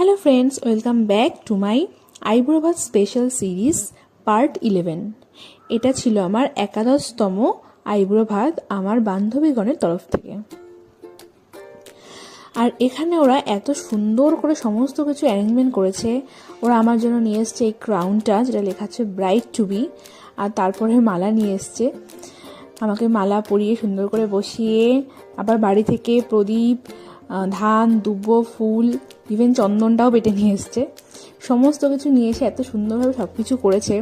Hello friends, welcome back to my eyebrow ভাত special series part 11। এটা ছিল আমার 11তম আইব্রো ভাত আমার বান্ধবীগণের তরফ থেকে। আর এখানে ওরা এত সুন্দর করে সমস্ত কিছু অ্যারেঞ্জমেন্ট করেছে। ওরা আমার জন্য নিয়ে এসছে এই ক্রাউনটা, যেটা লেখা আছে ব্রাইড টু বি, আর তারপরে মালা নিয়ে এসছে, আমাকে মালা পরিয়ে সুন্দর করে বসিয়ে, আবার বাড়ি থেকে প্রদীপ, ধান, দুব্বো, ফুল, ইভেন চন্দনটাও বেটে নিয়ে এসছে। সমস্ত কিছু নিয়ে এসে এত সুন্দরভাবে সব কিছু করেছে,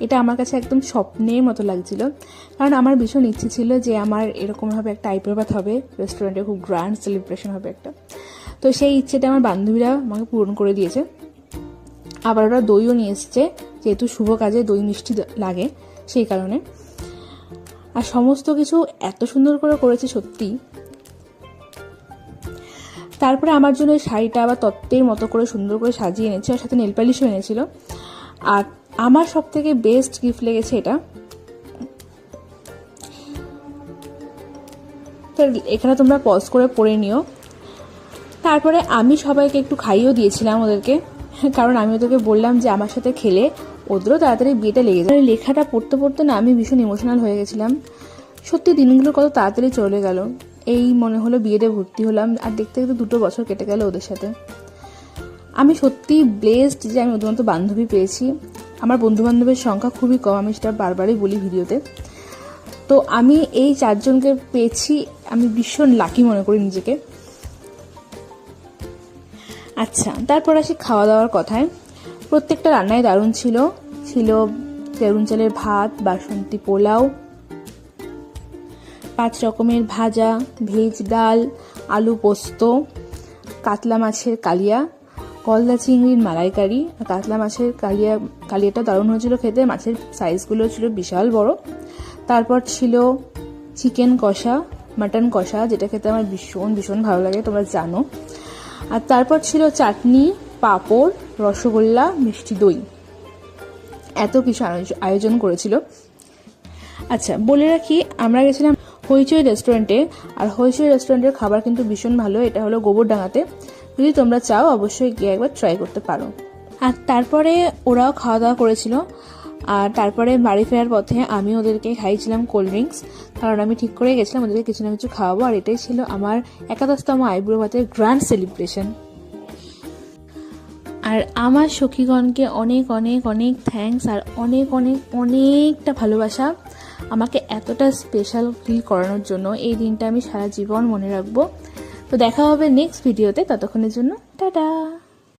এটা আমার কাছে একদম স্বপ্নের মতো লাগছিল। কারণ আমার ভীষণ ইচ্ছে ছিল যে আমার এরকমভাবে একটা আইব্রো ভাত হবে, রেস্টুরেন্টে খুব গ্র্যান্ড সেলিব্রেশন হবে একটা। তো সেই ইচ্ছেটা আমার বান্ধবীরা আমাকে পূরণ করে দিয়েছে। আবার ওরা দইও নিয়ে এসছে, যেহেতু শুভ কাজে দই মিষ্টি লাগে সেই কারণে। আর সমস্ত কিছু এত সুন্দর করে করেছে সত্যি। তারপরে আমার জন্য এই শাড়িটা আবার তত্ত্বের মতো করে সুন্দর করে সাজিয়ে এনেছে, আর সাথে নেল পালিশও এনেছিল। আর আমার সব থেকে বেস্ট গিফট লেগেছে এটা। তো এখানে তোমরা পজ করে পড়ে নিও। তারপরে আমি সবাইকে একটু খাইয়েও দিয়েছিলাম ওদেরকে, কারণ আমি ওদেরকে বললাম যে আমার সাথে খেলে ওদেরও তাড়াতাড়ি বিয়েটা লেগে যায়। লেখাটা পড়তে পড়তে না আমি ভীষণ ইমোশনাল হয়ে গেছিলাম। সত্যি দিনগুলো কত তাড়াতাড়ি চলে গেল। এই মনে হলো বিয়েতে ভর্তি হলাম, আর দেখতে দেখতে 2 বছর কেটে গেল ওদের সাথে। আমি সত্যি ব্লেসড যে আমি ওদের মতো বান্ধবী পেয়েছি। আমার বন্ধুবান্ধবের সংখ্যা খুবই কম, আমি সেটা বারবারই বলি ভিডিওতে। তো আমি এই 4 জনকে পেয়েছি, আমি ভীষণ লাকি মনে করি নিজেকে। আচ্ছা, তারপর আসি খাওয়া দাওয়ার কথায়। প্রত্যেকটা রান্নাই দারুণ ছিল। তেরুন চালের ভাত, বাসন্তী পোলাও, 5 রকমের ভাজা, ভেজ ডাল, আলু পোস্ত, কাতলা মাছের কালিয়া, গলদা চিংড়ির মালাইকারি। আর কাতলা মাছের কালিয়াটা দারুণ হয়েছিল খেতে, মাছের সাইজগুলো ছিল বিশাল বড়। তারপর ছিল চিকেন কষা, মাটন কষা, যেটা খেতে আমার ভীষণ ভীষণ ভালো লাগে, তোমরা জানো। আর তারপর ছিল চাটনি, পাঁপড়, রসগোল্লা, মিষ্টি দই। এত কিছু আয়োজন করেছিল। আচ্ছা, বলে রাখি, আমরা গেছিলাম হইচই রেস্টুরেন্টে, আর হইচই রেস্টুরেন্টের খাবার কিন্তু ভীষণ ভালো। এটা হলো গোবরডাঙ্গাতে, যদি তোমরা চাও অবশ্যই গিয়ে একবার ট্রাই করতে পারো। আর তারপরে ওরাও খাওয়া দাওয়া করেছিল। আর তারপরে বাড়ি ফেরার পথে আমি ওদেরকে খাইয়েছিলাম কোল্ড ড্রিঙ্কস, কারণ আমি ঠিক করে গেছিলাম ওদেরকে কিছু না কিছু খাওয়াবো। আর এটাই ছিল আমার 11তম আইব্রো ভাতের গ্র্যান্ড সেলিব্রেশন। আর আমার সখীগণকে অনেক অনেক অনেক থ্যাঙ্কস, আর অনেক অনেক অনেকটা ভালোবাসা আমাকে এতটা স্পেশাল ফিল করানোর জন্য। এই দিনটা আমি সারা জীবন মনে রাখবো। তো দেখা হবে নেক্সট ভিডিওতে, ততক্ষণের জন্য টাটা।